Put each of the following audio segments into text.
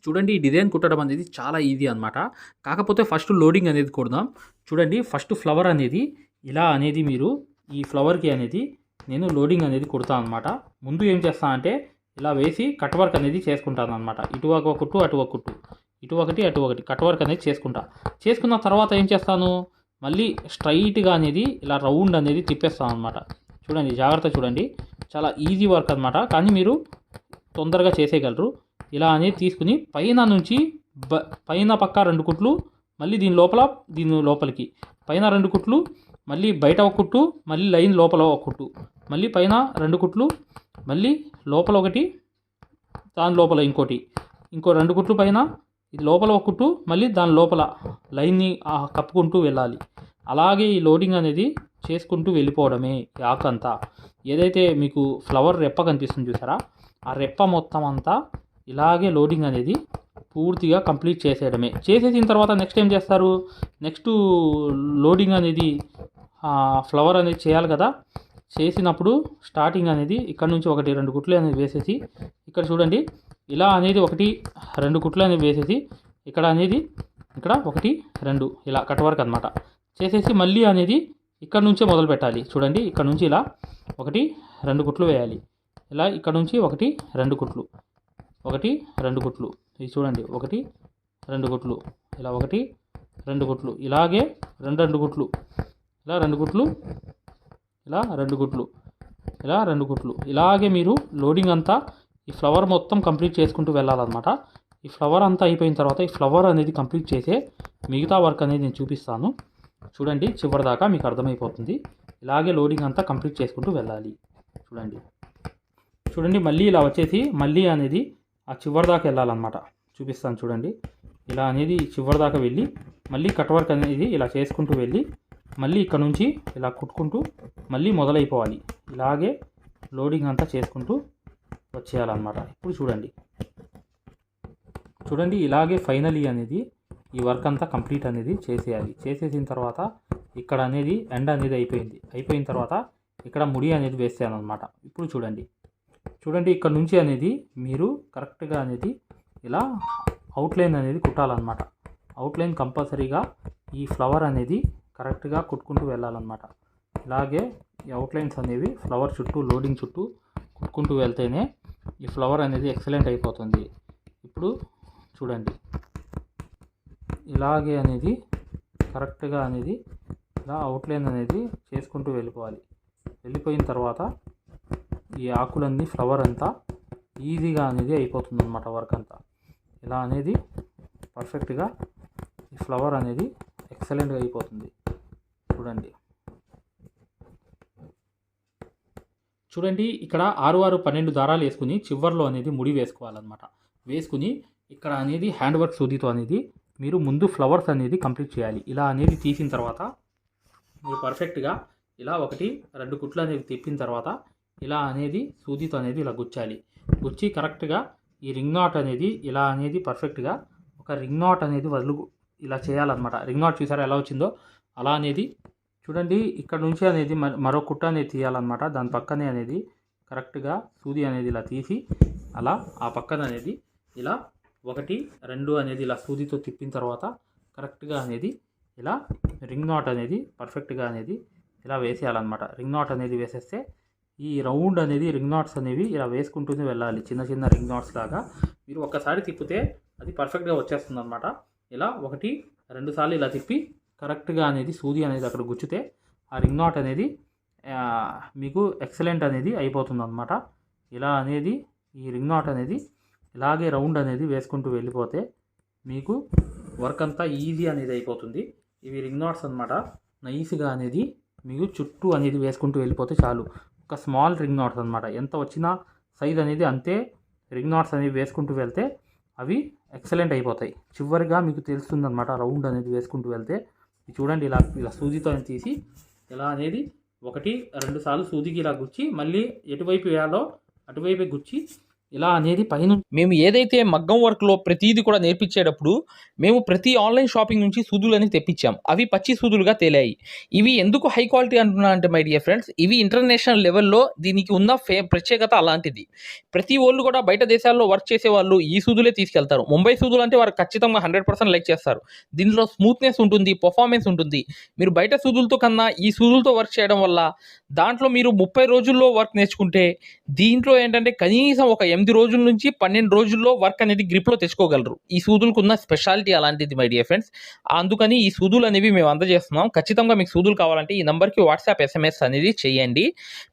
చూడండి ఈ డిజైన్ కుట్టడం అనేది చాలా ఈజీ అనమాట. కాకపోతే ఫస్ట్ లోడింగ్ అనేది కొడదాం. చూడండి ఫస్ట్ ఫ్లవర్ అనేది ఇలా అనేది మీరు ఈ ఫ్లవర్కి అనేది నేను లోడింగ్ అనేది కుడతాను అనమాట. ముందు ఏం చేస్తా అంటే ఇలా వేసి కట్ వర్క్ అనేది చేసుకుంటాను అనమాట. ఇటు ఒక కుట్టు అటు ఒక కుట్టు, ఇటు ఒకటి అటు ఒకటి కట్ వర్క్ అనేది చేసుకుంటా. చేసుకున్న తర్వాత ఏం చేస్తాను, మళ్ళీ స్ట్రైట్గా అనేది ఇలా రౌండ్ అనేది తిప్పేస్తాను అనమాట. చూడండి జాగ్రత్త, చూడండి చాలా ఈజీ వర్క్ అనమాట, కానీ మీరు తొందరగా చేసేయగలరు. ఇలా అనేది తీసుకుని పైన నుంచి పైన పక్క 2 కుట్లు, మళ్ళీ దీని లోపలికి పైన 2 కుట్లు, మళ్ళీ బయట ఒక కుట్టు, మళ్ళీ లైన్ లోపల ఒక కుట్టు, మళ్ళీ పైన 2 కుట్లు, మళ్ళీ లోపల ఒకటి, దాని లోపల ఇంకో 2 కుట్లు పైన, ఇది లోపల ఒక కుట్టు, మళ్ళీ దాని లోపల లైన్ని కప్పుకుంటూ వెళ్ళాలి. అలాగే ఈ లోడింగ్ అనేది చేసుకుంటూ వెళ్ళిపోవడమే ఆకంతా. ఏదైతే మీకు ఫ్లవర్ రెప్ప కనిపిస్తుంది చూసారా, ఆ రెప్ప మొత్తం అంతా ఇలాగే లోడింగ్ అనేది పూర్తిగా కంప్లీట్ చేసేయడమే. చేసేసిన తర్వాత నెక్స్ట్ ఏం చేస్తారు, నెక్స్ట్ లోడింగ్ అనేది ఫ్లవర్ అనేది చేయాలి కదా. చేసినప్పుడు స్టార్టింగ్ అనేది ఇక్కడ నుంచి 1-2 కుట్లు అనేది వేసేసి, ఇక్కడ చూడండి ఇలా అనేది 1-2 కుట్లు అనేది వేసేసి, ఇక్కడ 1-2 ఇలా కట్ వర్క్ అనమాట చేసేసి, మళ్ళీ అనేది ఇక్కడ నుంచే మొదలు పెట్టాలి. చూడండి ఇక్కడ నుంచి ఇలా 1-2 కుట్లు వేయాలి. ఇలా ఇక్కడ నుంచి 1-2 కుట్లు, 1-2 కుట్లు, ఇది చూడండి 1-2 కుట్లు, ఇలా 1-2 కుట్లు, ఇలాగే 2 కుట్లు, ఇలా 2 కుట్లు, ఇలా 2 కుట్లు, ఇలా 2 కుట్లు, ఇలాగే మీరు లోడింగ్ అంతా ఈ ఫ్లవర్ మొత్తం కంప్లీట్ చేసుకుంటూ వెళ్ళాలన్నమాట. ఈ ఫ్లవర్ అంతా అయిపోయిన తర్వాత ఈ ఫ్లవర్ అనేది కంప్లీట్ చేసే మిగతా వర్క్ అనేది నేను చూపిస్తాను. చూడండి చివరి దాకా మీకు అర్థమైపోతుంది. ఇలాగే లోడింగ్ అంతా కంప్లీట్ చేసుకుంటూ వెళ్ళాలి. చూడండి మళ్ళీ ఇలా వచ్చేసి మళ్ళీ అనేది ఆ చివరి దాకా వెళ్ళాలన్నమాట. చూపిస్తాను చూడండి. ఇలా అనేది చివరి దాకా వెళ్ళి మళ్ళీ కట్ వర్క్ అనేది ఇలా చేసుకుంటూ వెళ్ళి మళ్ళీ ఇక్కడ నుంచి ఇలా కుట్టుకుంటూ మళ్ళీ మొదలైపోవాలి. ఇలాగే లోడింగ్ అంతా చేసుకుంటూ వచ్చేయాలన్నమాట. ఇప్పుడు చూడండి ఇలాగే ఫైనలీ అనేది ఈ వర్క్ అంతా కంప్లీట్ అనేది చేసేయాలి. చేసేసిన తర్వాత ఇక్కడ అనేది ఎండ్ అనేది అయిపోయిన తర్వాత ఇక్కడ ముడి అనేది వేసాను అనమాట. ఇప్పుడు చూడండి ఇక్కడ నుంచి అనేది మీరు కరెక్ట్గా అనేది ఇలా అవుట్లైన్ అనేది కుట్టాలన్నమాట. అవుట్లైన్ కంపల్సరీగా ఈ ఫ్లవర్ అనేది కరెక్ట్గా కుట్టుకుంటూ వెళ్ళాలన్నమాట. ఇలాగే ఈ అవుట్లైన్స్ అనేవి ఫ్లవర్ చుట్టూ లోడింగ్ చుట్టూ కుట్టుకుంటూ వెళ్తేనే ఈ ఫ్లవర్ అనేది ఎక్సలెంట్ అయిపోతుంది. ఇప్పుడు చూడండి ఇలాగే అనేది కరెక్ట్గా అనేది ఇలా అవుట్లైన్ అనేది చేసుకుంటూ వెళ్ళిపోవాలి. వెళ్ళిపోయిన తర్వాత ఈ ఆకులన్నీ ఫ్లవర్ అంతా ఈజీగా అనేది అయిపోతుంది అన్నమాట. వర్క్ అంతా ఇలా అనేది పర్ఫెక్ట్గా ఈ ఫ్లవర్ అనేది ఎక్సలెంట్గా అయిపోతుంది. చూడండి ఇక్కడ 6-12 దారాలు వేసుకుని చివర్లో అనేది ముడి వేసుకోవాలన్నమాట. వేసుకుని ఇక్కడ అనేది హ్యాండ్ వర్క్ సూదితో అనేది మీరు ముందు ఫ్లవర్స్ అనేది కంప్లీట్ చేయాలి. ఇలా అనేది తీసిన తర్వాత మీరు పర్ఫెక్ట్గా ఇలా 1-2 కుట్లు అనేది తిప్పిన తర్వాత ఇలా అనేది సూదితో అనేది ఇలా గుచ్చాలి. గుచ్చి కరెక్ట్గా ఈ రింగ్ నాట్ అనేది ఇలా అనేది పర్ఫెక్ట్గా ఒక రింగ్ నాట్ అనేది ఇలా చేయాలన్నమాట. రింగ్ నాట్ చూసారా ఎలా వచ్చిందో అలా అనేది చూడండి. ఇక్కడ నుంచి అనేది మరో కుట్ట అనేది తీయాలన్నమాట. దాని పక్కనే అనేది కరెక్ట్గా సూది అనేది ఇలా తీసి అలా ఆ పక్కన అనేది ఇలా 1-2 అనేది ఇలా సూదితో తిప్పిన తర్వాత కరెక్ట్గా అనేది ఇలా రింగ్ నాట్ అనేది పర్ఫెక్ట్గా అనేది ఇలా వేసేయాలన్నమాట. రింగ్ నాట్ అనేది వేసేస్తే ఈ రౌండ్ అనేది రింగ్ నాట్స్ అనేవి ఇలా వేసుకుంటూనే వెళ్ళాలి. చిన్న చిన్న రింగ్ నాట్స్ లాగా మీరు ఒక్కసారి తిప్పితే అది పర్ఫెక్ట్గా వచ్చేస్తుంది అనమాట. ఇలా 1-2 సార్లు ఇలా తిప్పి కరెక్ట్గా అనేది సూది అనేది అక్కడ గుచ్చితే ఆ రింగ్ నాట్ అనేది మీకు ఎక్సలెంట్ అనేది అయిపోతుంది అనమాట. ఇలా అనేది ఈ రింగ్ నాట్ అనేది ఇలాగే రౌండ్ అనేది వేసుకుంటూ వెళ్ళిపోతే మీకు వర్క్ అంతా ఈజీ అనేది అయిపోతుంది. ఇవి రింగ్ నాట్స్ అనమాట. నైస్గా అనేది మీకు చుట్టూ అనేది వేసుకుంటూ వెళ్ళిపోతే చాలు. ఒక స్మాల్ రింగ్ నాట్స్ అనమాట. ఎంత వచ్చినా సైజ్ అనేది అంతే రింగ్ నాట్స్ అనేవి వేసుకుంటూ వెళ్తే అవి ఎక్సలెంట్ అయిపోతాయి. చివరిగా మీకు తెలుస్తుంది అనమాట రౌండ్ అనేది వేసుకుంటూ వెళ్తే. చూడండి ఇలా సూదితో తీసి ఇలా అనేది 1-2 సార్లు సూదికి ఇలా గుచ్చి మళ్ళీ ఎటువైపు వేయాలో అటువైపు గుచ్చి ఇలా అనేది పైన మేము ఏదైతే మగ్గం వర్క్లో ప్రతిదీ కూడా నేర్పించేటప్పుడు మేము ప్రతి ఆన్లైన్ షాపింగ్ నుంచి సూదులని తెప్పించాం. అవి పచ్చి సూదులుగా తేలాయి. ఇవి ఎందుకు హై క్వాలిటీ అంటున్నా అంటే మై డియర్ ఫ్రెండ్స్, ఇవి ఇంటర్నేషనల్ లెవెల్లో దీనికి ఉన్న ప్రత్యేకత అలాంటిది. ప్రతి ఓళ్ళు కూడా బయట దేశాల్లో వర్క్ చేసేవాళ్ళు ఈ సూదులే తీసుకెళ్తారు. ముంబై సూదులు అంటే వారు ఖచ్చితంగా 100% లైక్ చేస్తారు. దీనిలో స్మూత్నెస్ ఉంటుంది, పర్ఫార్మెన్స్ ఉంటుంది. మీరు బయట సూదులతో కన్నా ఈ సూదులతో వర్క్ చేయడం వల్ల దాంట్లో మీరు 30 రోజుల్లో వర్క్ నేర్చుకుంటే దీంట్లో ఏంటంటే కనీసం ఒక 8 రోజుల నుంచి 12 రోజుల్లో వర్క్ అనేది గ్రిప్లో తెచ్చుకోగలరు. ఈ సూదులకు ఉన్న స్పెషాలిటీ అలాంటిది మై డియర్ ఫ్రెండ్స్. అందుకని ఈ సూదులు అనేవి మేము అందజేస్తున్నాం. ఖచ్చితంగా మీకు సూదులు కావాలంటే ఈ నెంబర్కి వాట్సాప్ SMS అనేది చేయండి.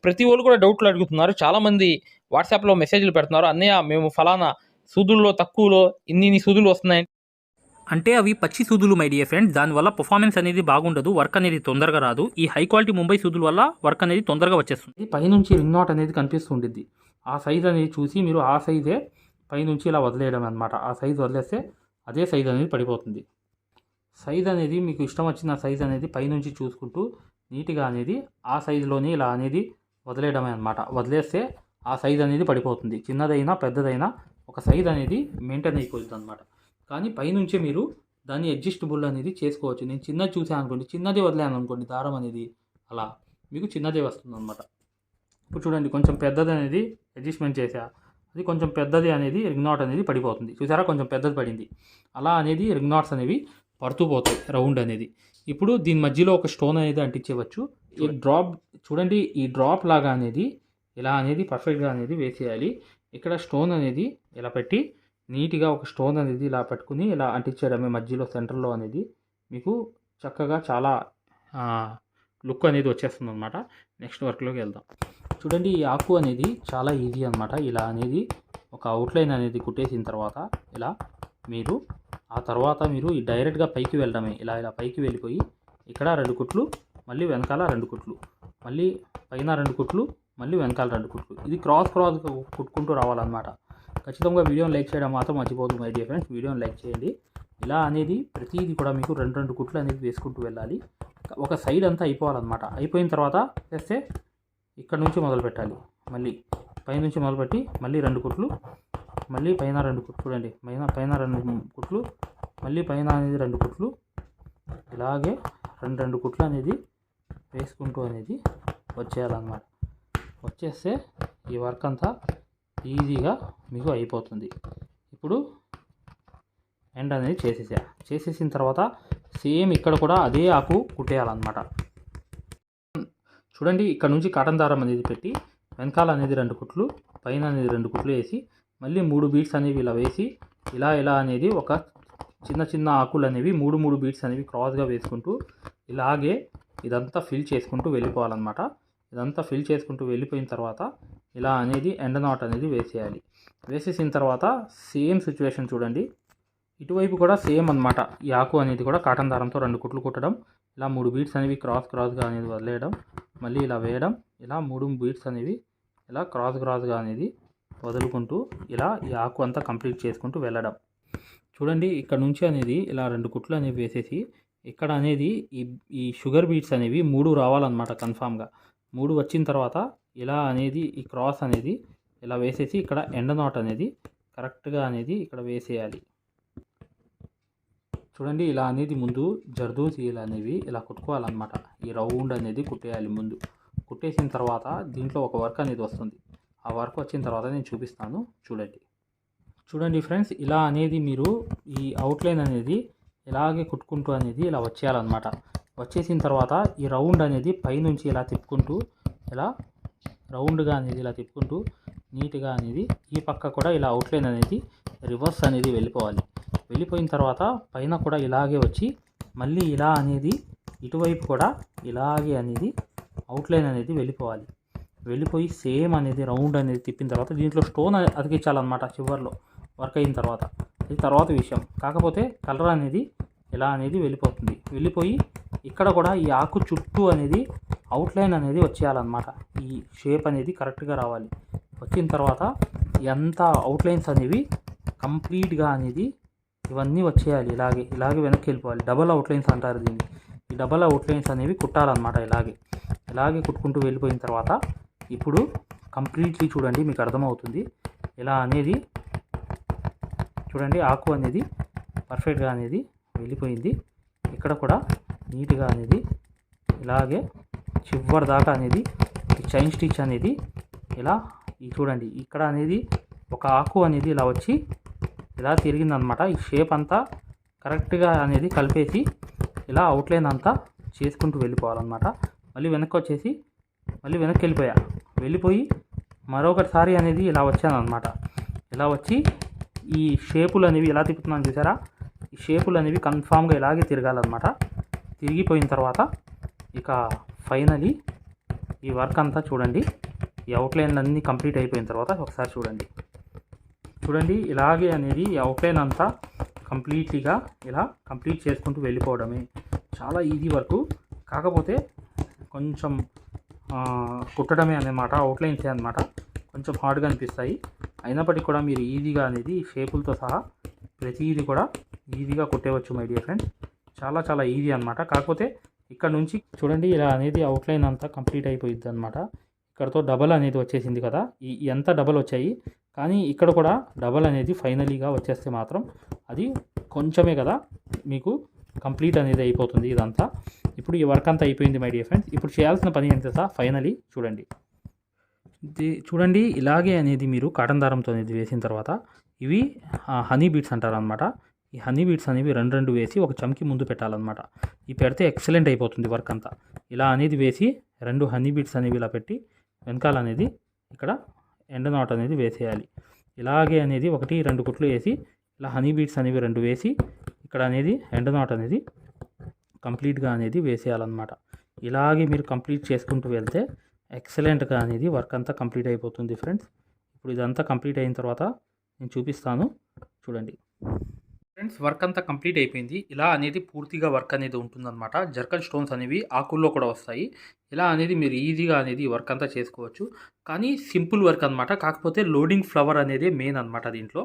ప్రతి ఒళ్ళు కూడా డౌట్లు అడుగుతున్నారు. చాలామంది వాట్సాప్లో మెసేజ్లు పెడుతున్నారు, అన్నయ్య మేము ఫలానా సూదుల్లో తక్కువలో ఇన్ని సూదులు వస్తున్నాయి అంటే అవి పచ్చి సూదులు మై డియర్ ఫ్రెండ్స్. దానివల్ల పర్ఫార్మెన్స్ అనేది బాగుండదు, వర్క్ అనేది తొందరగా రాదు. ఈ హై క్వాలిటీ ముంబై సూదుల వల్ల వర్క్ అనేది తొందరగా వచ్చేస్తుంది. పైనుంచి రింగ్ నాట్ అనేది కనిపిస్తుంటుంది. ఆ సైజ్ అనేది చూసి మీరు ఆ సైజే పైనుంచి ఇలా వదిలేయడం అనమాట. ఆ సైజ్ వదిలేస్తే అదే సైజ్ అనేది పడిపోతుంది. సైజ్ అనేది మీకు ఇష్టం వచ్చిన సైజ్ అనేది పైనుంచి చూసుకుంటూ నీట్గా అనేది ఆ సైజులోనే ఇలా అనేది వదిలేయడమే అనమాట. వదిలేస్తే ఆ సైజ్ అనేది పడిపోతుంది. చిన్నదైనా పెద్దదైనా ఒక సైజ్ అనేది మెయింటైన్ అయిపోతుంది అనమాట. కానీ పైనుంచే మీరు దాన్ని అడ్జస్టబుల్ అనేది చేసుకోవచ్చు. నేను చిన్నది చూసాను అనుకోండి, చిన్నది వదిలేను అనుకోండి, దారం అనేది అలా మీకు చిన్నదే వస్తుంది అనమాట. ఇప్పుడు చూడండి, కొంచెం పెద్దది అనేది అడ్జస్ట్మెంట్ చేసా, అది కొంచెం పెద్దది అనేది రింగ్ నాట్ అనేది పడిపోతుంది. చూసారా, కొంచెం పెద్దది పడింది. అలా అనేది రింగ్ నాట్స్ అనేవి పడుతూ పోతాయి రౌండ్ అనేది. ఇప్పుడు దీని మధ్యలో ఒక స్టోన్ అనేది అంటించవచ్చు. ఈ డ్రాప్ చూడండి, ఈ డ్రాప్ లాగా అనేది ఇలా అనేది పర్ఫెక్ట్గా అనేది వేసేయాలి. ఇక్కడ స్టోన్ అనేది ఇలా పెట్టి నీట్గా ఒక స్టోన్ అనేది ఇలా పెట్టుకుని ఇలా అంటించడమే మధ్యలో సెంటర్లో అనేది మీకు చక్కగా చాలా లుక్ అనేది వచ్చేస్తుంది అనమాట. నెక్స్ట్ వర్క్లోకి వెళ్దాం. చూడండి, ఈ ఆకు అనేది చాలా ఈజీ అనమాట. ఇలా అనేది ఒక అవుట్లైన్ అనేది కుట్టేసిన తర్వాత ఇలా మీరు ఆ తర్వాత మీరు డైరెక్ట్గా పైకి వెళ్ళడమే. ఇలా ఇలా పైకి వెళ్ళిపోయి ఇక్కడ 2 కుట్లు, మళ్ళీ వెనకాల 2 కుట్లు, మళ్ళీ పైన 2 కుట్లు, మళ్ళీ వెనకాల 2 కుట్లు. ఇది క్రాస్ కుట్టుకుంటూ రావాలన్నమాట. ఖచ్చితంగా వీడియోని లైక్ చేయడం మాత్రం మర్చిపోదు మై డియర్ ఫ్రెండ్స్. వీడియోని లైక్ చేయండి. ఇలా అనేది ప్రతిదీ కూడా మీకు 2 కుట్లు అనేది వేసుకుంటూ వెళ్ళాలి. ఒక సైడ్ అంతా అయిపోవాలన్నమాట. అయిపోయిన తర్వాత చేస్తే ఇక్కడ నుంచి మొదలు పెట్టాలి. మళ్ళీ పైనుంచి మొదలుపెట్టి మళ్ళీ 2 కుట్లు, మళ్ళీ పైన 2 కుట్లు. చూడండి, పైన 2 కుట్లు, మళ్ళీ పైన అనేది 2 కుట్లు. ఇలాగే 2 కుట్లు అనేది వేసుకుంటూ అనేది వచ్చేయాలన్నమాట. వచ్చేస్తే ఈ వర్క్ అంతా ఈజీగా మీకు అయిపోతుంది. ఇప్పుడు ఎండ్ అనేది చేసేసిన తర్వాత సేమ్ ఇక్కడ కూడా అదే ఆకు కుట్టేయాలన్నమాట. చూడండి, ఇక్కడ నుంచి కాటన్ దారం అనేది పెట్టి వెనకాల అనేది 2 కుట్లు, పైన అనేది 2 కుట్లు వేసి మళ్ళీ 3 బీడ్స్ అనేవి ఇలా వేసి ఇలా అనేది ఒక చిన్న ఆకులు అనేవి 3 బీడ్స్ అనేవి క్రాస్గా వేసుకుంటూ ఇలాగే ఇదంతా ఫిల్ చేసుకుంటూ వెళ్ళిపోవాలన్నమాట. ఇదంతా ఫిల్ చేసుకుంటూ వెళ్ళిపోయిన తర్వాత ఇలా అనేది ఎండ్ నాట్ అనేది వేసేయాలి. వేసేసిన తర్వాత సేమ్ సిచ్యువేషన్ చూడండి, ఇటువైపు కూడా సేమ్ అనమాట. ఈ ఆకు అనేది కూడా కాటన్ దారంతో 2 కుట్లు కుట్టడం, ఇలా 3 బీడ్స్ అనేవి క్రాస్గా అనేది వదిలేయడం, మళ్ళీ ఇలా వేయడం, ఇలా 3 బీడ్స్ అనేవి ఇలా క్రాస్గా అనేది వదులుకుంటూ ఇలా ఈ ఆకు అంతా కంప్లీట్ చేసుకుంటూ వెళ్ళడం. చూడండి, ఇక్కడ నుంచి అనేది ఇలా 2 కుట్లు అనేవి వేసేసి ఇక్కడ అనేది ఈ షుగర్ బీడ్స్ అనేవి 3 రావాలన్నమాట. కన్ఫామ్గా 3 వచ్చిన తర్వాత ఇలా అనేది ఈ క్రాస్ అనేది ఇలా వేసేసి ఇక్కడ ఎండ్ నాట్ అనేది కరెక్ట్గా అనేది ఇక్కడ వేసేయాలి. చూడండి, ఇలా అనేది ముందు జర్దోజీలు అనేవి ఇలా కుట్టుకోవాలన్నమాట. ఈ రౌండ్ అనేది కుట్టేయాలి ముందు. కుట్టేసిన తర్వాత దీంట్లో ఒక వర్క్ అనేది వస్తుంది. ఆ వర్క్ వచ్చిన తర్వాత నేను చూపిస్తాను. చూడండి ఫ్రెండ్స్, ఇలా అనేది మీరు ఈ అవుట్లైన్ అనేది ఇలాగే కుట్టుకుంటూ అనేది ఇలా వచ్చేయాలన్నమాట. వచ్చేసిన తర్వాత ఈ రౌండ్ అనేది పైనుంచి ఇలా తిప్పుకుంటూ ఇలా రౌండ్గా అనేది ఇలా తిప్పుకుంటూ నీట్గా అనేది ఈ పక్క కూడా ఇలా అవుట్లైన్ అనేది రివర్స్ అనేది వెళ్ళిపోవాలి. వెళ్ళిపోయిన తర్వాత పైన కూడా ఇలాగే వచ్చి మళ్ళీ ఇలా అనేది ఇటువైపు కూడా ఇలాగే అనేది అవుట్లైన్ అనేది వెళ్ళిపోవాలి. వెళ్ళిపోయి సేమ్ అనేది రౌండ్ అనేది తిప్పిన తర్వాత దీంట్లో స్టోన్ అతికించాలన్నమాట చివర్లో వర్క్ అయిన తర్వాత. ఇది తర్వాత విషయం. కాకపోతే కలర్ అనేది ఇలా అనేది వెళ్ళిపోతుంది. వెళ్ళిపోయి ఇక్కడ కూడా ఈ ఆకు చుట్టూ అనేది అవుట్లైన్ అనేది వచ్చేయాలన్నమాట. ఈ షేప్ అనేది కరెక్ట్గా రావాలి. వచ్చిన తర్వాత ఎంత అవుట్లైన్స్ అనేవి కంప్లీట్గా అనేది ఇవన్నీ వచ్చేయాలి. ఇలాగే వెనక్కి వెళ్ళిపోవాలి. డబల్ అవుట్లైన్స్ అంటారు దీన్ని. ఈ డబల్ అవుట్లైన్స్ అనేవి కుట్టాలన్నమాట. ఇలాగే కుట్టుకుంటూ వెళ్ళిపోయిన తర్వాత ఇప్పుడు కంప్లీట్లీ చూడండి, మీకు అర్థమవుతుంది. ఇలా అనేది చూడండి ఆకు అనేది పర్ఫెక్ట్గా అనేది వెళ్ళిపోయింది. ఇక్కడ కూడా నీట్గా అనేది ఇలాగే చివరి దాకా అనేది ఈ చైన్ స్టిచ్ అనేది ఇలా చూడండి ఇక్కడ అనేది ఒక ఆకు అనేది ఇలా వచ్చి ఇలా తిరిగిందనమాట. ఈ షేప్ అంతా కరెక్ట్గా అనేది కలిపేసి ఇలా అవుట్లైన్ అంతా చేసుకుంటూ వెళ్ళిపోవాలన్నమాట. మళ్ళీ వెనక్కి వచ్చేసి మళ్ళీ వెనక్కి వెళ్ళిపోయి మరొకసారి అనేది ఇలా వచ్చాను అనమాట. ఇలా వచ్చి ఈ షేపులు అనేవి ఎలా తిప్పుతున్నాను చూసారా, ఈ షేపులు అనేవి కన్ఫామ్గా ఇలాగే తిరగాలన్నమాట. తిరిగిపోయిన తర్వాత ఇక ఫైనలీ ఈ వర్క్ అంతా చూడండి, ఈ అవుట్లైన్లు అన్నీ కంప్లీట్ అయిపోయిన తర్వాత ఒకసారి చూడండి ఇలాగే అనేది ఈ అవుట్లైన్ అంతా కంప్లీట్లీగా ఇలా కంప్లీట్ చేసుకుంటూ వెళ్ళిపోవడమే. చాలా ఈజీ వర్క్, కాకపోతే కొంచెం కుట్టడమే అన్నమాట, అవుట్లైన్సే అన్నమాట, కొంచెం హార్డ్గా అనిపిస్తాయి. అయినప్పటికీ కూడా మీరు ఈజీగా అనేది షేపులతో సహా ప్రతిదీ కూడా ఈజీగా కుట్టేవచ్చు మై డియర్ ఫ్రెండ్స్. చాలా చాలా ఈజీ అన్నమాట. కాకపోతే ఇక్కడ నుంచి చూడండి ఇలా అనేది అవుట్లైన్ అంతా కంప్లీట్ అయిపోయింది అనమాట. ఇక్కడతో డబల్ అనేది వచ్చేసింది కదా, ఎంత డబల్ వచ్చాయి, కానీ ఇక్కడ కూడా డబల్ అనేది ఫైనలీగా వచ్చేస్తే మాత్రం అది కొంచెమే కదా మీకు కంప్లీట్ అనేది అయిపోతుంది ఇదంతా. ఇప్పుడు ఈ వర్క్ అంతా అయిపోయింది మై డియర్ ఫ్రెండ్స్. ఇప్పుడు చేయాల్సిన పని ఎంత సార్ ఫైనలీ చూడండి ఇలాగే అనేది మీరు కాటన్ దారంతో అనేది వేసిన తర్వాత ఇవి హనీ బీడ్స్ అంటారు అనమాట. ఈ హనీ బీడ్స్ అనేవి రెండు వేసి ఒక చమ్కి ముందు పెట్టాలన్నమాట. ఈ పెడితే ఎక్సలెంట్ అయిపోతుంది వర్క్ అంతా. ఇలా అనేది వేసి 2 హనీ బీడ్స్ అనేవి ఇలా పెట్టి వెనకాల అనేది ఇక్కడ ఎండ్ నాట్ అనేది వేసేయాలి. ఇలాగే అనేది 1-2 కుట్లు వేసి ఇలా హనీ బీడ్స్ అనేవి 2 వేసి ఇక్కడ అనేది ఎండ్ నాట్ అనేది కంప్లీట్గా అనేది వేసేయాలన్నమాట. ఇలాగే మీరు కంప్లీట్ చేసుకుంటూ వెళ్తే ఎక్సలెంట్గా అనేది వర్క్ అంతా కంప్లీట్ అయిపోతుంది ఫ్రెండ్స్. ఇప్పుడు ఇదంతా కంప్లీట్ అయిన తర్వాత నేను చూపిస్తాను చూడండి ఫ్రెండ్స్. వర్క్ అంతా కంప్లీట్ అయిపోయింది. ఇలా అనేది పూర్తిగా వర్క్ అనేది ఉంటుందన్నమాట. జర్కన్ స్టోన్స్ అనేవి ఆకుల్లో కూడా వస్తాయి. ఇలా అనేది మీరు ఈజీగా అనేది వర్క్ అంతా చేసుకోవచ్చు. కానీ సింపుల్ వర్క్ అనమాట, కాకపోతే లోడింగ్ ఫ్లవర్ అనేది మెయిన్ అనమాట దీంట్లో.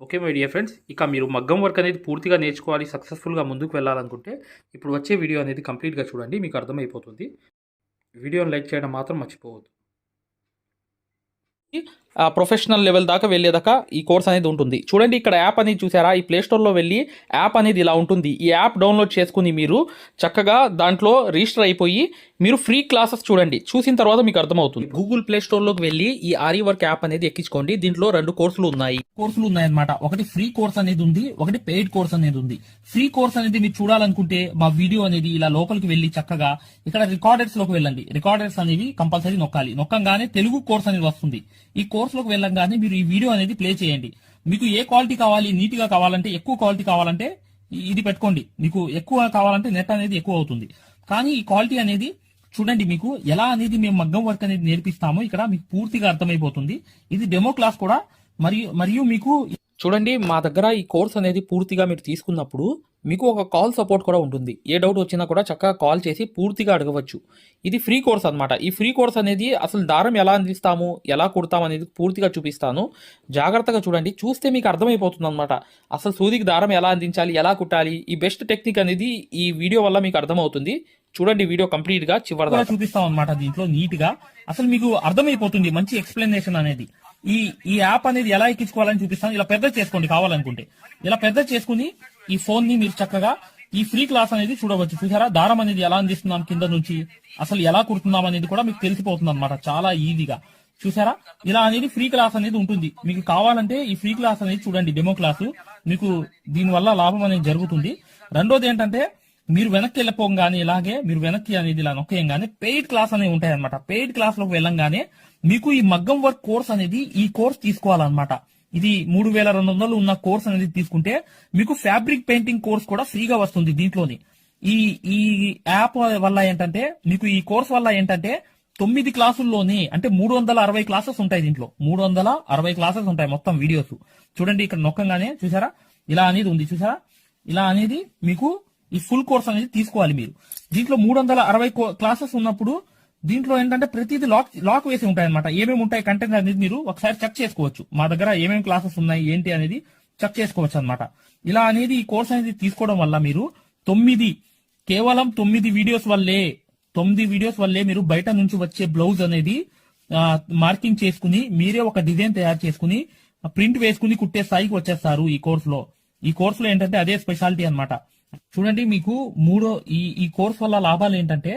ఓకే మై డియర్ ఫ్రెండ్స్, ఇక మీరు మగ్గం వర్క్ అనేది పూర్తిగా నేర్చుకోవాలి, సక్సెస్ఫుల్గా ముందుకు వెళ్ళాలనుకుంటే ఇప్పుడు వచ్చే వీడియో అనేది కంప్లీట్గా చూడండి, మీకు అర్థమైపోతుంది. వీడియోని లైక్ చేయడం మాత్రం మర్చిపోవద్దు. ప్రొఫెషనల్ లెవెల్ దాకా వెళ్ళేదాకా ఈ కోర్స్ అనేది ఉంటుంది. చూడండి ఇక్కడ యాప్ అనేది చూసారా, ఈ ప్లేస్టోర్లో వెళ్ళి యాప్ అనేది ఇలా ఉంటుంది. ఈ యాప్ డౌన్లోడ్ చేసుకుని మీరు చక్కగా దాంట్లో రిజిస్టర్ అయిపోయి మీరు ఫ్రీ క్లాసెస్ చూడండి. చూసిన తర్వాత మీకు అర్థమవుతుంది. గూగుల్ ప్లేస్టోర్లోకి వెళ్ళి ఈ ఆరి వర్క్ యాప్ అనేది ఎక్కించుకోండి. దీంట్లో 2 కోర్సులు ఉన్నాయన్నమాట. ఒకటి ఫ్రీ కోర్స్ అనేది ఉంది, ఒకటి పెయిడ్ కోర్స్ అనేది ఉంది. ఫ్రీ కోర్స్ అనేది మీరు చూడాలనుకుంటే మా వీడియో అనేది ఇలా లోపలికి వెళ్ళి చక్కగా ఇక్కడ రికార్డర్స్ లోకి వెళ్ళండి. రికార్డర్స్ అనేవి కంపల్సరీ నొక్కంగానే తెలుగు కోర్స్ అనేది వస్తుంది. ఈ కోర్సులోకి వెళ్ళంగానే మీరు ఈ వీడియో అనేది ప్లే చేయండి. మీకు ఏ క్వాలిటీ కావాలి, నీట్ గా కావాలంటే, ఎక్కువ క్వాలిటీ కావాలంటే ఇది పెట్టుకోండి. మీకు ఎక్కువ కావాలంటే నెట్ అనేది ఎక్కువ అవుతుంది. కానీ ఈ క్వాలిటీ అనేది చూడండి, మీకు ఎలా అనేది మేము మగ్గం వర్క్ అనేది నేర్పిస్తామో ఇక్కడ మీకు పూర్తిగా అర్థమైపోతుంది. ఇది డెమో క్లాస్ కూడా మరియు మీకు చూడండి మా దగ్గర ఈ కోర్స్ అనేది పూర్తిగా మీరు తీసుకున్నప్పుడు మీకు ఒక కాల్ సపోర్ట్ కూడా ఉంటుంది. ఏ డౌట్ వచ్చినా కూడా చక్కగా కాల్ చేసి పూర్తిగా అడగవచ్చు. ఇది ఫ్రీ కోర్స్ అనమాట. ఈ ఫ్రీ కోర్స్ అనేది అసలు దారం ఎలా అందిస్తాము, ఎలా కుడతాము అనేది పూర్తిగా చూపిస్తాను. జాగ్రత్తగా చూడండి, చూస్తే మీకు అర్థమైపోతుంది అనమాట. అసలు సూదికి దారం ఎలా అందించాలి, ఎలా కుట్టాలి, ఈ బెస్ట్ టెక్నిక్ అనేది ఈ వీడియో వల్ల మీకు అర్థమవుతుంది. చూడండి వీడియో కంప్లీట్ గా చివరిగా చూపిస్తాం అనమాట. దీంట్లో నీట్ గా అసలు మీకు అర్థమైపోతుంది, మంచి ఎక్స్ప్లెనేషన్ అనేది. ఈ యాప్ అనేది ఎలా ఎక్కించుకోవాలని చూపిస్తాను. ఇలా పెద్ద చేసుకోండి కావాలనుకుంటే. ఇలా పెద్ద చేసుకుని ఈ ఫోన్ ని మీరు చక్కగా ఈ ఫ్రీ క్లాస్ అనేది చూడవచ్చు. చూసారా దారం అనేది ఎలా అందిస్తున్నాం కింద నుంచి, అసలు ఎలా కుడుతున్నాం అనేది కూడా మీకు తెలిసిపోతుంది అనమాట చాలా ఈజీగా. చూసారా ఇలా అనేది ఫ్రీ క్లాస్ అనేది ఉంటుంది. మీకు కావాలంటే ఈ ఫ్రీ క్లాస్ అనేది చూడండి, డెమో క్లాసు. మీకు దీనివల్ల లాభం అనేది జరుగుతుంది. రెండోది ఏంటంటే మీరు వెనక్కి వెళ్ళిపోగానే ఇలాగే మీరు వెనక్కి అనేది ఇలా నొక్కేయంగానే పెయిడ్ క్లాస్ అనేవి ఉంటాయి అనమాట. పెయిడ్ క్లాస్ లోకి వెళ్ళంగానే మీకు ఈ మగ్గం వర్క్ కోర్స్ అనేది ఈ కోర్స్ తీసుకోవాలన్నమాట. ఇది 3200 ఉన్న కోర్స్ అనేది తీసుకుంటే మీకు ఫ్యాబ్రిక్ పెయింటింగ్ కోర్స్ కూడా ఫ్రీగా వస్తుంది దీంట్లోని. ఈ యాప్ వల్ల ఏంటంటే మీకు ఈ కోర్స్ వల్ల ఏంటంటే 9 క్లాసుల్లోని అంటే 360 క్లాసెస్ ఉంటాయి. దీంట్లో 360 క్లాసెస్ ఉంటాయి మొత్తం వీడియోస్. చూడండి ఇక్కడ నొక్కంగానే చూసారా ఇలా అనేది ఉంది. చూసారా ఇలా అనేది మీకు ఈ ఫుల్ కోర్స్ అనేది తీసుకోవాలి మీరు. దీంట్లో 360 క్లాసెస్ ఉన్నప్పుడు దీంట్లో ఏంటంటే ప్రతిదీ లాక్ వేసి ఉంటాయి అనమాట. ఏమేమి ఉంటాయి కంటెంట్ అనేది మీరు ఒకసారి చెక్ చేసుకోవచ్చు. మా దగ్గర ఏమేమి క్లాసెస్ ఉన్నాయి ఏంటి అనేది చెక్ చేసుకోవచ్చు అనమాట. ఇలా అనేది ఈ కోర్స్ అనేది తీసుకోవడం వల్ల మీరు కేవలం 9 వీడియోస్ వల్లే మీరు బయట నుంచి వచ్చే బ్లౌజ్ అనేది మార్కింగ్ చేసుకుని మీరే ఒక డిజైన్ తయారు చేసుకుని ప్రింట్ వేసుకుని కుట్టే స్థాయికి వచ్చేస్తారు ఈ కోర్సులో. ఈ కోర్సులో ఏంటంటే అదే స్పెషాలిటీ అన్నమాట. చూడండి, మీకు ఈ కోర్స్ వల్ల లాభాలు ఏంటంటే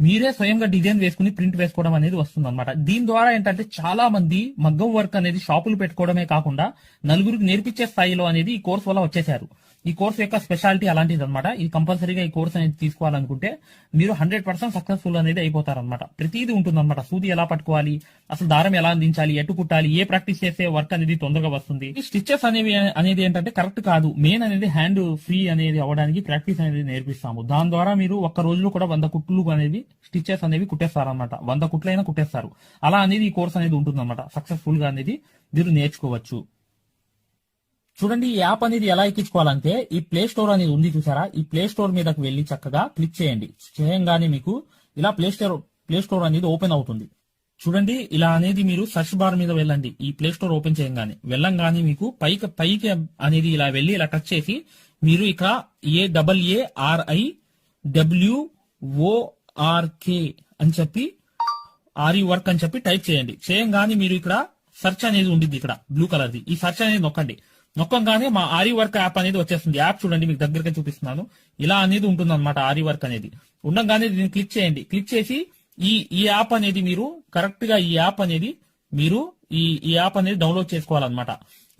మీరే స్వయంగా డిజైన్ వేసుకుని ప్రింట్ వేసుకోవడం అనేది వస్తుంది అనమాట. దీని ద్వారా ఏంటంటే చాలా మంది మగ్గం వర్క్ అనేది షాపులు పెట్టుకోవడమే కాకుండా నలుగురికి నేర్పించే స్థాయిలో అనేది ఈ కోర్స్ వల్ల వచ్చేసారు. ఈ కోర్స్ యొక్క స్పెషాలిటీ అలాంటిది అనమాట. ఇది కంపల్సరీగా ఈ కోర్స్ అనేది తీసుకోవాలనుకుంటే మీరు 100% సక్సెస్ఫుల్ అనేది అయిపోతారనమాట. ప్రతిదీ ఉంటుందన్నమాట. సూది ఎలా పట్టుకోవాలి, అసలు దారం ఎలా అందించాలి, ఎటు కుట్టాలి, ఏ ప్రాక్టీస్ చేస్తే వర్క్ అనేది తొందరగా వస్తుంది. ఈ స్టిచెస్ అనేది ఏంటంటే కరెక్ట్ కాదు. మెయిన్ అనేది హ్యాండ్ ఫ్రీ అనేది అవ్వడానికి ప్రాక్టీస్ అనేది నేర్పిస్తాము. దాని ద్వారా మీరు ఒక్క రోజులో కూడా 100 కుట్లు అనేది స్టిచెస్ అనేవి కుట్టేస్తారనమాట. 100 కుట్లైనా కుట్టేస్తారు. అలా అనేది ఈ కోర్స్ అనేది ఉంటుందన్నమాట. సక్సెస్ఫుల్ గా అనేది మీరు నేర్చుకోవచ్చు. చూడండి, ఈ యాప్ అనేది ఎలా ఎక్కించుకోవాలంటే ఈ ప్లే స్టోర్ అనేది ఉంది చూసారా, ఈ ప్లే స్టోర్ మీదకి వెళ్ళి చక్కగా క్లిక్ చేయండి. చేయంగానే మీకు ఇలా ప్లే స్టోర్ అనేది ఓపెన్ అవుతుంది. చూడండి, ఇలా అనేది మీరు సర్చ్ బార్ మీద వెళ్ళండి. ఈ ప్లే స్టోర్ ఓపెన్ చేయంగానే వెళ్ళంగానే మీకు పైకి అనేది ఇలా వెళ్ళి ఇలా టచ్ చేసి మీరు ఇక్కడ AARIWORK అని చెప్పి ఆరి వర్క్ అని చెప్పి టైప్ చేయండి. చేయంగానే మీరు ఇక్కడ సెర్చ్ అనేది ఉండిద్ది, ఇక్కడ బ్లూ కలర్ది. ఈ సెర్చ్ అనేది నొక్కంగానే మా ఆరి వర్క్ యాప్ అనేది వచ్చేస్తుంది. యాప్ చూడండి, మీకు దగ్గరగా చూపిస్తున్నాను. ఇలా అనేది ఉంటుంది అనమాట. ఆరి వర్క్ అనేది ఉండగానే దీన్ని క్లిక్ చేయండి. క్లిక్ చేసి ఈ యాప్ అనేది మీరు కరెక్ట్ గా ఈ యాప్ అనేది డౌన్లోడ్ చేసుకోవాలన్నమాట.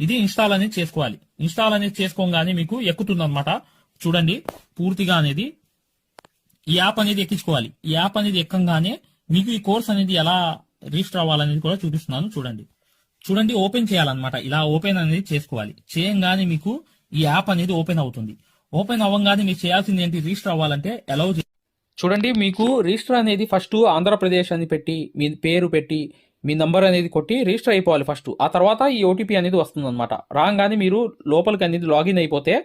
ఇది ఇన్స్టాల్ అనేది చేసుకోవాలి. ఇన్స్టాల్ అనేది చేసుకోగానే మీకు ఎక్కుతుంది అనమాట. చూడండి, పూర్తిగా అనేది ఈ యాప్ అనేది ఎక్కించుకోవాలి. ఈ యాప్ అనేది ఎక్కంగానే మీకు ఈ కోర్స్ అనేది ఎలా రిజిస్టర్ అవ్వాలనేది కూడా చూపిస్తున్నాను. చూడండి, ఓపెన్ చేయాలన్నమాట. ఇలా ఓపెన్ అనేది చేసుకోవాలి. చేయంగానే మీకు ఈ యాప్ అనేది ఓపెన్ అవుతుంది. ఓపెన్ అవ్వగానే మీరు చేయాల్సింది ఏంటి, రిజిస్టర్ అవ్వాలంటే అలౌ. చూడండి, మీకు రిజిస్టర్ అనేది ఫస్ట్ ఆంధ్రప్రదేశ్ అని పెట్టి మీ పేరు పెట్టి మీ నంబర్ అనేది కొట్టి రిజిస్టర్ అయిపోవాలి ఫస్ట్. ఆ తర్వాత ఈ ఓటీపీ అనేది వస్తుంది అనమాట. రాగానే మీరు లోపలికి అనేది లాగిన్ అయిపోతే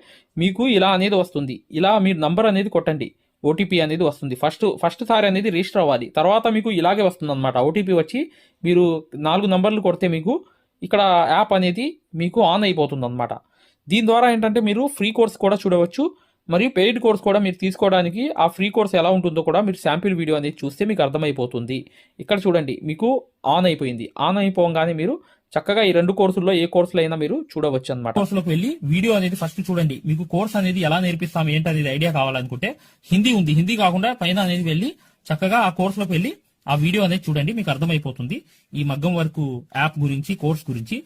మీకు ఇలా అనేది వస్తుంది. ఇలా మీరు నంబర్ అనేది కొట్టండి, ఓటీపీ అనేది వస్తుంది. ఫస్ట్ సారి అనేది రిజిస్టర్ అవ్వాలి. తర్వాత మీకు ఇలాగే వస్తుంది అనమాట. ఓటీపీ వచ్చి మీరు 4 నంబర్లు కొడితే మీకు ఇక్కడ యాప్ అనేది మీకు ఆన్ అయిపోతుంది అనమాట. దీని ద్వారా ఏంటంటే మీరు ఫ్రీ కోర్స్ కూడా చూడవచ్చు, మరియు పెయిడ్ కోర్స్ కూడా మీరు తీసుకోవడానికి ఆ ఫ్రీ కోర్స్ ఎలా ఉంటుందో కూడా మీరు శాంపిల్ వీడియో అనేది చూస్తే మీకు అర్థమైపోతుంది. ఇక్కడ చూడండి, మీకు ఆన్ అయిపోయింది. ఆన్ అయిపోగానే మీరు చక్కగా ఈ 2 కోర్సుల్లో ఏ కోర్సులో అయినా మీరు చూడవచ్చు అనమాట. కోర్సులోకి వెళ్ళి వీడియో అనేది ఫస్ట్ చూడండి. మీకు కోర్స్ అనేది ఎలా నేర్పిస్తాం ఏంటనేది ఐడియా కావాలనుకుంటే హిందీ ఉంది, హిందీ కాకుండా పైన అనేది వెళ్ళి చక్కగా ఆ కోర్సులోకి వెళ్ళి ఆ వీడియో అనేది చూడండి. మీకు అర్థమైపోతుంది ఈ మగ్గం వర్క్ యాప్ గురించి, కోర్స్ గురించి.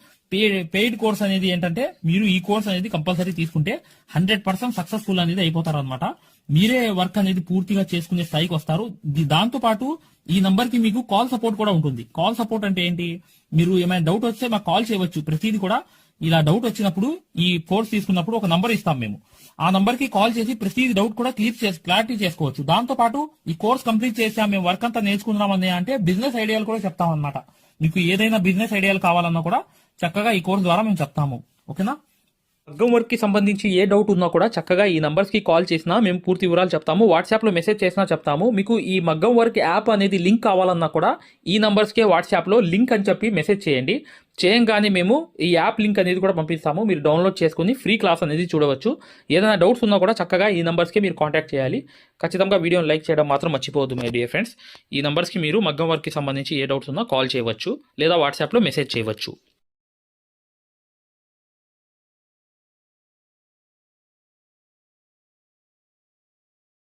పెయిడ్ కోర్స్ అనేది ఏంటంటే మీరు ఈ కోర్స్ అనేది కంపల్సరీ తీసుకుంటే 100% సక్సెస్ఫుల్ అనేది అయిపోతారు అనమాట. మీరే వర్క్ అనేది పూర్తిగా చేసుకునే స్థాయికి వస్తారు. దాంతో పాటు ఈ నంబర్ కి మీకు కాల్ సపోర్ట్ కూడా ఉంటుంది. కాల్ సపోర్ట్ అంటే ఏంటి, మీరు ఏమైనా డౌట్ వస్తే మాకు కాల్ చేయవచ్చు. ప్రతిదీ కూడా ఇలా డౌట్ వచ్చినప్పుడు ఈ కోర్స్ తీసుకున్నప్పుడు ఒక నంబర్ ఇస్తాం మేము. ఆ నంబర్ కి కాల్ చేసి ప్రతి డౌట్ కూడా క్లారిటీ చేసుకోవచ్చు. దాంతో పాటు ఈ కోర్స్ కంప్లీట్ చేసాం, మేము వర్క్ అంతా నేర్చుకున్నామని అంటే బిజినెస్ ఐడియాలు కూడా చెప్తాం అనమాట. మీకు ఏదైనా బిజినెస్ ఐడియాలు కావాలన్నా కూడా చక్కగా ఈ కోర్స్ ద్వారా మేము చెప్తాము. ఓకేనా? మగ్గం వర్క్ కి సంబంధించి ఏ డౌట్ ఉన్నా కూడా చక్కగా ఈ నంబర్స్ కి కాల్ చేసినా మేము పూర్తి వివరాలు చెప్తాము. వాట్సాప్ లో మెసేజ్ చేసినా చెప్తాము. మీకు ఈ మగ్గం వర్క్ యాప్ అనేది లింక్ కావాలన్నా కూడా ఈ నంబర్స్ కే వాట్సాప్ లో లింక్ అని చెప్పి మెసేజ్ చేయండి. చేయంగానే మేము ఈ యాప్ లింక్ అనేది కూడా పంపిస్తాము. మీరు డౌన్లోడ్ చేసుకుని ఫ్రీ క్లాస్ అనేది చూడవచ్చు. ఏదైనా డౌట్స్ ఉన్నా కూడా చక్కగా ఈ నంబర్స్కి మీరు కాంటాక్ట్ చేయాలి. ఖచ్చితంగా వీడియోని లైక్ చేయడం మాత్రం మర్చిపోవద్దు మై డియర్ ఫ్రెండ్స్. ఈ నంబర్స్కి మీరు మగ్గం వర్క్కి సంబంధించి ఏ డౌట్స్ ఉన్నా కాల్ చేయవచ్చు లేదా వాట్సాప్లో మెసేజ్ చేయవచ్చు.